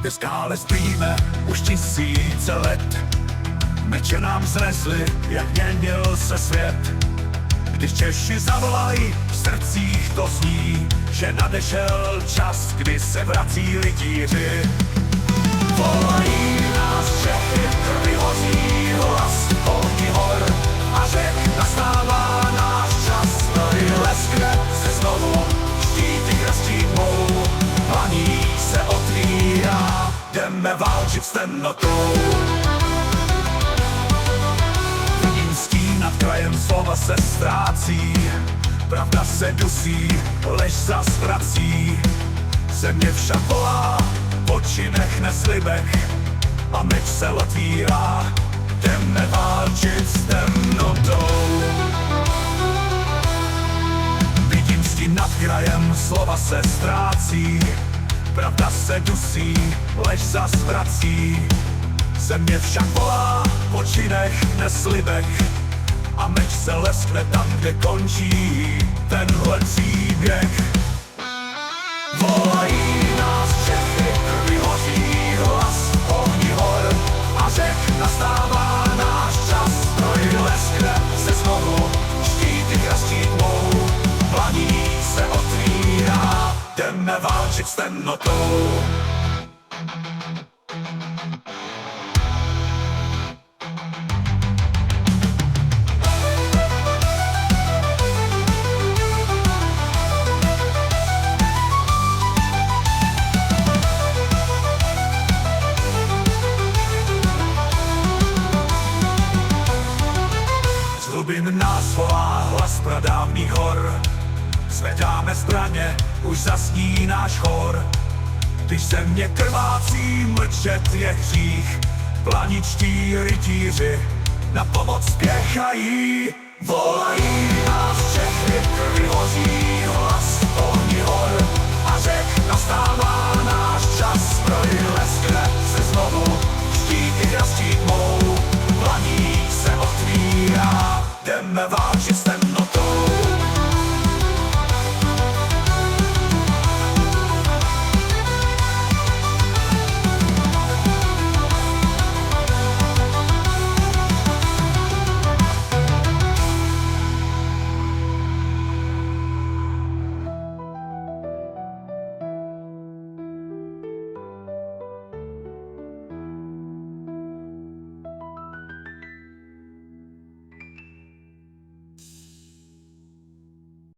Ty skále spíme už tisíce let. Meče nám znesly, jak měnil se svět. Když Češi zavolají, v srdcích to zní, že nadešel čas, kdy se vrací rytíři. Volají nás Čechy, krvi hoří hlas ohni hor a řek. Nastává náš čas, tady leskne se znovu, štíty křestí mou, planí se otvírá, jdeme válčit s temnotou. Vidím stín nad krajem, slova se ztrácí, pravda se dusí, lež zas vrací. Země však volá, po činech neslibech, a meč se otvírá, jdeme válčit s temnotou. Vidím stín nad krajem, slova se ztrácí, pravda se dusí, lež zas vrací. Země však volá, po činech neslibech, a meč se leskne tam, kde končí tenhle příběh. Volají nás Čechy, krvi hoří hlas ohni hor a řek. Nastává náš čas, stroj leskne se znovu, štíty křestí tmou, planí se otvírá, jdeme válčit s temnotou. Hlubin nás volá hlas pradávných hor, zvedáme zbraně, už zasní náš chor. Když země krvácí, mlčet je hřích, planičtí rytíři na pomoc spěchají. Volají nás Čechy, krvi hoří hlas ohni hor a řek. Nastává náš čas, stroj leskne se znovu, štíty křestí tmou, planí se otvírá, jdeme válčit s